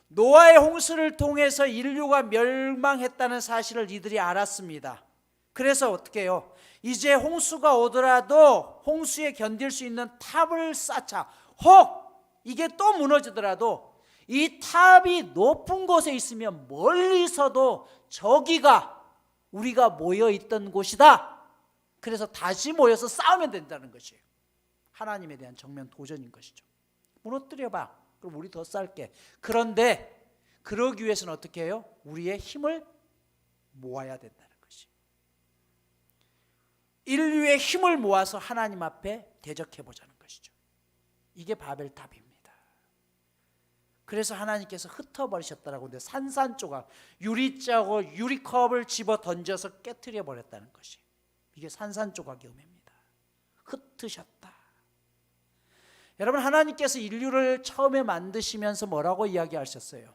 노아의 홍수를 통해서 인류가 멸망했다는 사실을 이들이 알았습니다. 그래서 어떻게 해요? 이제 홍수가 오더라도 홍수에 견딜 수 있는 탑을 쌓자. 혹 이게 또 무너지더라도 이 탑이 높은 곳에 있으면 멀리서도 저기가 우리가 모여있던 곳이다. 그래서 다시 모여서 싸우면 된다는 것이에요. 하나님에 대한 정면 도전인 것이죠. 무너뜨려봐, 그럼 우리 더 쌀게. 그런데 그러기 위해서는 어떻게 해요? 우리의 힘을 모아야 된다는 것이에요. 인류의 힘을 모아서 하나님 앞에 대적해 보자는 것이죠. 이게 바벨탑입니다. 그래서 하나님께서 흩어버리셨다라고 하는데 산산조각, 유리자고 유리컵을 집어 던져서 깨트려 버렸다는 것이, 이게 산산조각의 의미입니다. 흩으셨다. 여러분, 하나님께서 인류를 처음에 만드시면서 뭐라고 이야기하셨어요?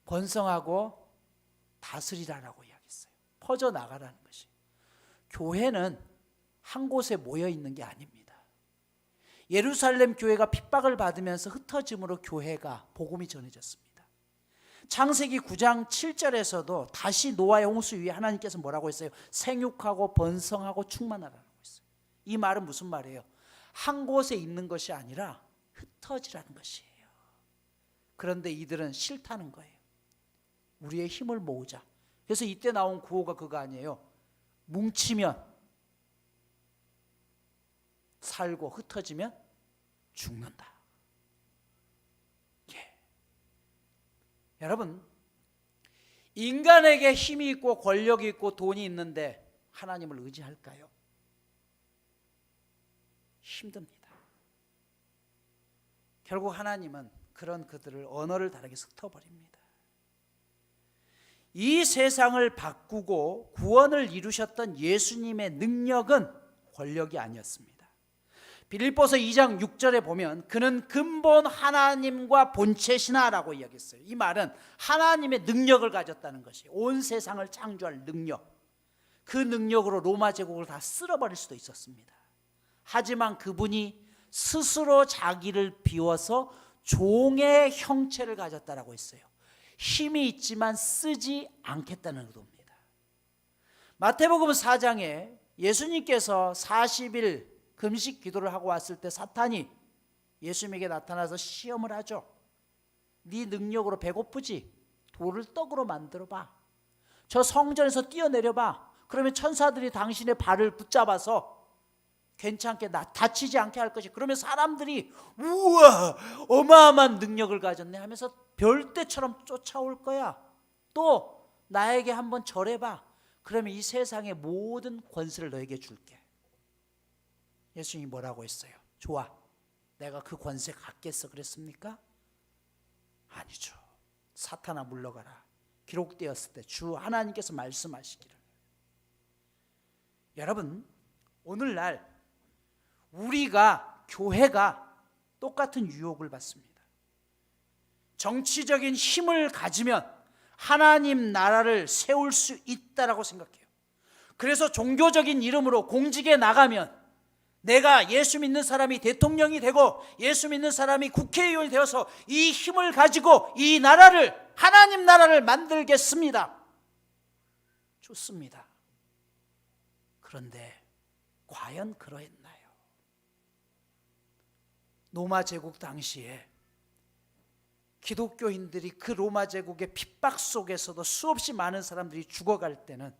번성하고 다스리라라고 이야기했어요. 퍼져나가라는 것이. 교회는 한 곳에 모여 있는 게 아닙니다. 예루살렘 교회가 핍박을 받으면서 흩어짐으로 교회가 복음이 전해졌습니다. 창세기 9장 7절에서도 다시 노아의 홍수 위에 하나님께서 뭐라고 했어요? 생육하고 번성하고 충만하라고 했어요. 이 말은 무슨 말이에요? 한 곳에 있는 것이 아니라 흩어지라는 것이에요. 그런데 이들은 싫다는 거예요. 우리의 힘을 모으자. 그래서 이때 나온 구호가 그거 아니에요? 뭉치면 살고 흩어지면 죽는다. 예. 여러분, 인간에게 힘이 있고 권력이 있고 돈이 있는데 하나님을 의지할까요? 힘듭니다. 결국 하나님은 그런 그들을 언어를 다르게 흩어버립니다. 이 세상을 바꾸고 구원을 이루셨던 예수님의 능력은 권력이 아니었습니다. 빌립보서 2장 6절에 보면 그는 근본 하나님과 본체시나라고 이야기했어요. 이 말은 하나님의 능력을 가졌다는 것이, 온 세상을 창조할 능력, 그 능력으로 로마 제국을 다 쓸어버릴 수도 있었습니다. 하지만 그분이 스스로 자기를 비워서 종의 형체를 가졌다라고 했어요. 힘이 있지만 쓰지 않겠다는 의도입니다. 마태복음 4장에 예수님께서 40일 금식 기도를 하고 왔을 때 사탄이 예수님에게 나타나서 시험을 하죠. 네 능력으로 배고프지? 돌을 떡으로 만들어봐. 저 성전에서 뛰어내려봐. 그러면 천사들이 당신의 발을 붙잡아서 괜찮게 다치지 않게 할 것이. 그러면 사람들이 우와, 어마어마한 능력을 가졌네 하면서 별떼처럼 쫓아올 거야. 또 나에게 한번 절해봐. 그러면 이 세상의 모든 권세를 너에게 줄게. 예수님이 뭐라고 했어요? 좋아, 내가 그 권세 갖겠어 그랬습니까? 아니죠. 사탄아 물러가라. 기록되었을 때 주 하나님께서 말씀하시기를. 여러분, 오늘날 우리가, 교회가 똑같은 유혹을 받습니다. 정치적인 힘을 가지면 하나님 나라를 세울 수 있다라고 생각해요. 그래서 종교적인 이름으로 공직에 나가면 내가 예수 믿는 사람이 대통령이 되고 예수 믿는 사람이 국회의원이 되어서 이 힘을 가지고 이 나라를, 하나님 나라를 만들겠습니다. 좋습니다. 그런데 과연 그러했나요? 로마 제국 당시에 기독교인들이 그 로마 제국의 핍박 속에서도 수없이 많은 사람들이 죽어갈 때는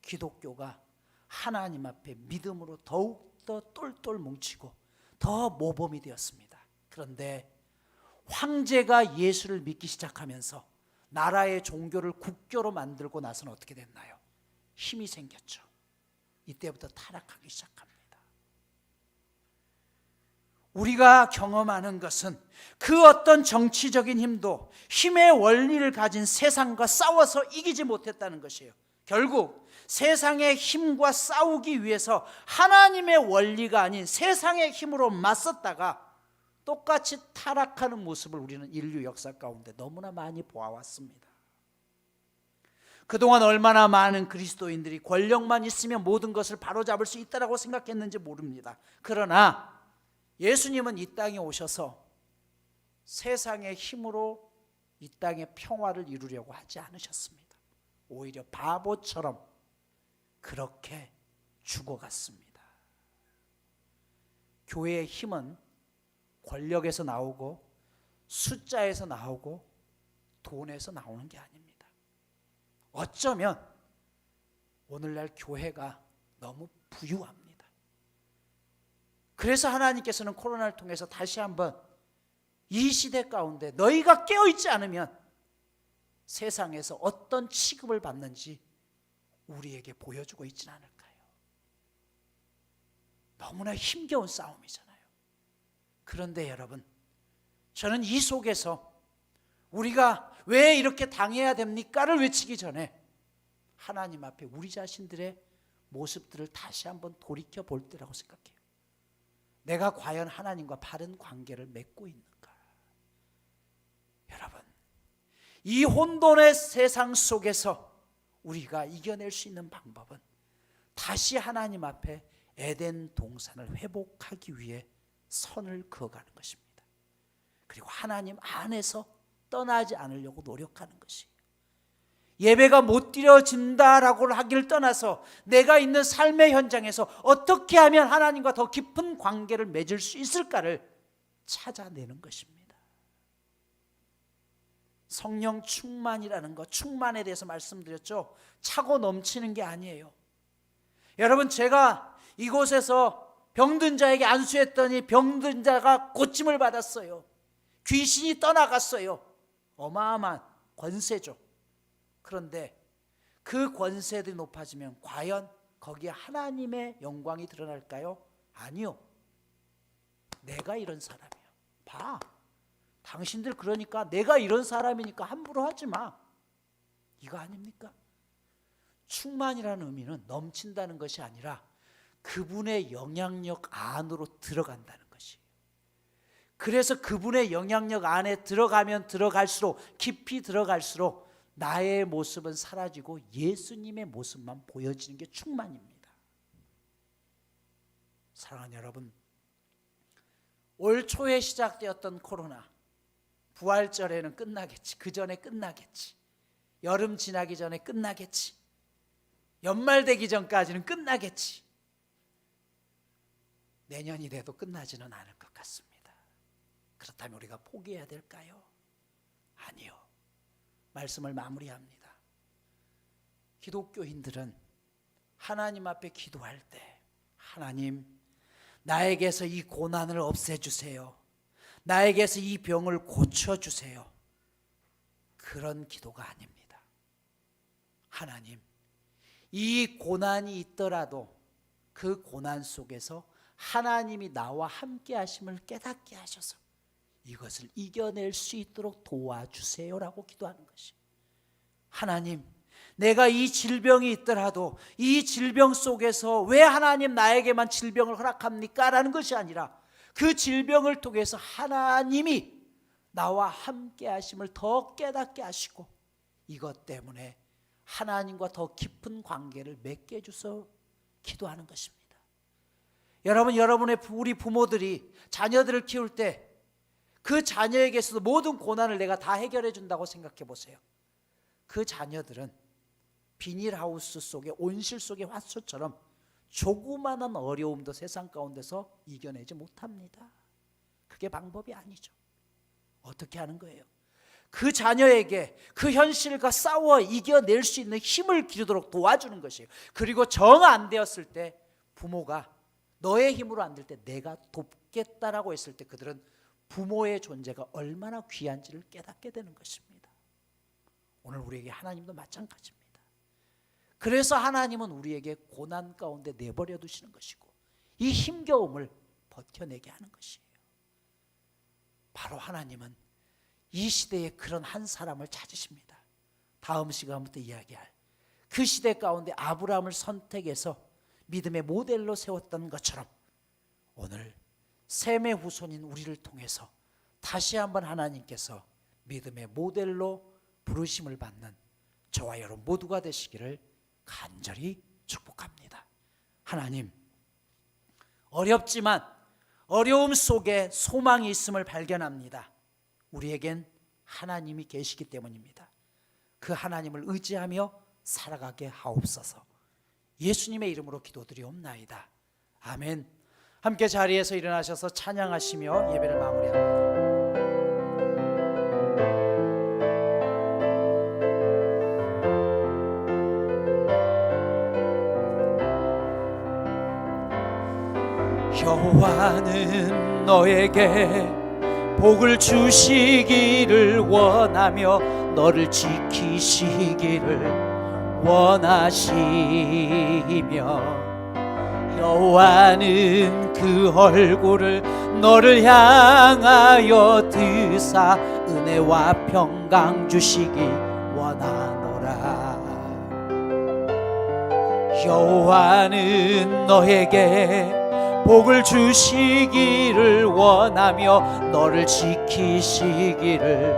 기독교가 하나님 앞에 믿음으로 더욱 더 똘똘 뭉치고 더 모범이 되었습니다. 그런데 황제가 예수를 믿기 시작하면서 나라의 종교를 국교로 만들고 나서는 어떻게 됐나요? 힘이 생겼죠. 이때부터 타락하기 시작합니다. 우리가 경험하는 것은 그 어떤 정치적인 힘도 힘의 원리를 가진 세상과 싸워서 이기지 못했다는 것이에요. 결국 세상의 힘과 싸우기 위해서 하나님의 원리가 아닌 세상의 힘으로 맞섰다가 똑같이 타락하는 모습을 우리는 인류 역사 가운데 너무나 많이 보아왔습니다. 그동안 얼마나 많은 그리스도인들이 권력만 있으면 모든 것을 바로잡을 수 있다고 생각했는지 모릅니다. 그러나 예수님은 이 땅에 오셔서 세상의 힘으로 이 땅의 평화를 이루려고 하지 않으셨습니다. 오히려 바보처럼 그렇게 죽어갔습니다. 교회의 힘은 권력에서 나오고 숫자에서 나오고 돈에서 나오는 게 아닙니다. 어쩌면 오늘날 교회가 너무 부유합니다. 그래서 하나님께서는 코로나를 통해서 다시 한번 이 시대 가운데 너희가 깨어있지 않으면 세상에서 어떤 취급을 받는지 우리에게 보여주고 있지는 않을까요? 너무나 힘겨운 싸움이잖아요. 그런데 여러분, 저는 이 속에서 우리가 왜 이렇게 당해야 됩니까를 외치기 전에 하나님 앞에 우리 자신들의 모습들을 다시 한번 돌이켜 볼 때라고 생각해요. 내가 과연 하나님과 바른 관계를 맺고 있는가? 여러분, 이 혼돈의 세상 속에서 우리가 이겨낼 수 있는 방법은 다시 하나님 앞에 에덴 동산을 회복하기 위해 선을 그어가는 것입니다. 그리고 하나님 안에서 떠나지 않으려고 노력하는 것이에요. 예배가 못 드려진다라고 하기를 떠나서 내가 있는 삶의 현장에서 어떻게 하면 하나님과 더 깊은 관계를 맺을 수 있을까를 찾아내는 것입니다. 성령 충만이라는 것, 충만에 대해서 말씀드렸죠. 차고 넘치는 게 아니에요. 여러분, 제가 이곳에서 병든 자에게 안수했더니 병든 자가 고침을 받았어요. 귀신이 떠나갔어요. 어마어마한 권세죠. 그런데 그 권세들이 높아지면 과연 거기에 하나님의 영광이 드러날까요? 아니요. 내가 이런 사람이야. 봐. 당신들 그러니까 내가 이런 사람이니까 함부로 하지 마. 이거 아닙니까? 충만이라는 의미는 넘친다는 것이 아니라 그분의 영향력 안으로 들어간다는 것이에요. 그래서 그분의 영향력 안에 들어가면 들어갈수록, 깊이 들어갈수록 나의 모습은 사라지고 예수님의 모습만 보여지는 게 충만입니다. 사랑하는 여러분, 올 초에 시작되었던 코로나, 부활절에는 끝나겠지. 그 전에 끝나겠지. 여름 지나기 전에 끝나겠지. 연말 되기 전까지는 끝나겠지. 내년이 돼도 끝나지는 않을 것 같습니다. 그렇다면 우리가 포기해야 될까요? 아니요. 말씀을 마무리합니다. 기독교인들은 하나님 앞에 기도할 때, 하나님, 나에게서 이 고난을 없애주세요. 나에게서 이 병을 고쳐주세요. 그런 기도가 아닙니다. 하나님, 이 고난이 있더라도 그 고난 속에서 하나님이 나와 함께 하심을 깨닫게 하셔서 이것을 이겨낼 수 있도록 도와주세요라고 기도하는 것이. 하나님, 내가 이 질병이 있더라도 이 질병 속에서 왜 하나님 나에게만 질병을 허락합니까? 라는 것이 아니라 그 질병을 통해서 하나님이 나와 함께 하심을 더 깨닫게 하시고 이것 때문에 하나님과 더 깊은 관계를 맺게 해주셔서 기도하는 것입니다. 여러분, 여러분의 우리 부모들이 자녀들을 키울 때 그 자녀에게서도 모든 고난을 내가 다 해결해 준다고 생각해 보세요. 그 자녀들은 비닐하우스 속에 온실 속의 화초처럼 조그마한 어려움도 세상 가운데서 이겨내지 못합니다. 그게 방법이 아니죠. 어떻게 하는 거예요? 그 자녀에게 그 현실과 싸워 이겨낼 수 있는 힘을 기르도록 도와주는 것이에요. 그리고 정 안 되었을 때 부모가 너의 힘으로 안 될 때 내가 돕겠다라고 했을 때 그들은 부모의 존재가 얼마나 귀한지를 깨닫게 되는 것입니다. 오늘 우리에게 하나님도 마찬가지입니다. 그래서 하나님은 우리에게 고난 가운데 내버려 두시는 것이고 이 힘겨움을 버텨내게 하는 것이에요. 바로 하나님은 이 시대에 그런 한 사람을 찾으십니다. 다음 시간부터 이야기할 그 시대 가운데 아브라함을 선택해서 믿음의 모델로 세웠던 것처럼 오늘 셈의 후손인 우리를 통해서 다시 한번 하나님께서 믿음의 모델로 부르심을 받는 저와 여러분 모두가 되시기를 간절히 축복합니다. 하나님, 어렵지만 어려움 속에 소망이 있음을 발견합니다. 우리에겐 하나님이 계시기 때문입니다. 그 하나님을 의지하며 살아가게 하옵소서. 예수님의 이름으로 기도드리옵나이다. 아멘. 함께 자리에서 일어나셔서 찬양하시며 예배를 마무리합니다. 여호와는 너에게 복을 주시기를 원하며 너를 지키시기를 원하시며 여호와는 그 얼굴을 너를 향하여 드사 은혜와 평강 주시기 원하노라. 여호와는 너에게 복을 주시기를 원하며 너를 지키시기를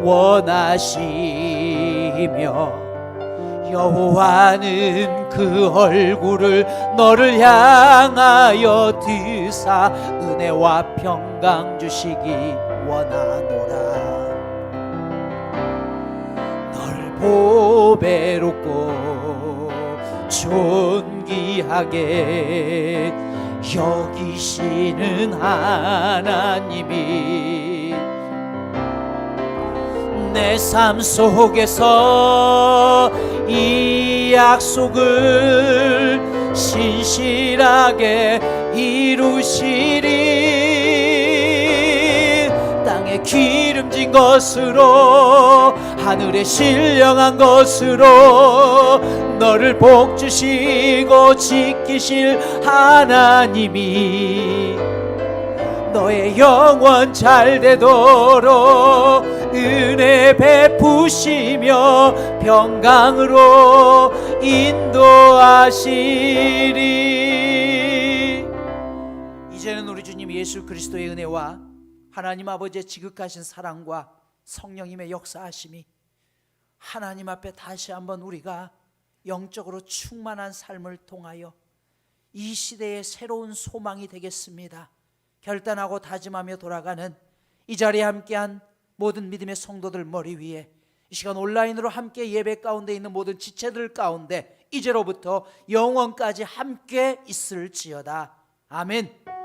원하시며 여호와는 그 얼굴을 너를 향하여 드사 은혜와 평강 주시기 원하노라. 너를 보배롭고 존귀하게 여기시는 하나님이 내 삶 속에서 이 약속을 신실하게 이루시리. 땅에 기름진 것으로 하늘에 신령한 것으로 너를 복주시고 지키실 하나님이 너의 영원 잘 되도록 은혜 베푸시며 평강으로 인도하시리. 이제는 우리 주님 예수 그리스도의 은혜와 하나님 아버지의 지극하신 사랑과 성령님의 역사하심이 하나님 앞에 다시 한번 우리가 영적으로 충만한 삶을 통하여 이 시대의 새로운 소망이 되겠습니다. 결단하고 다짐하며 돌아가는 이 자리에 함께한 모든 믿음의 성도들 머리 위에 이 시간 온라인으로 함께 예배 가운데 있는 모든 지체들 가운데 이제로부터 영원까지 함께 있을지어다. 아멘.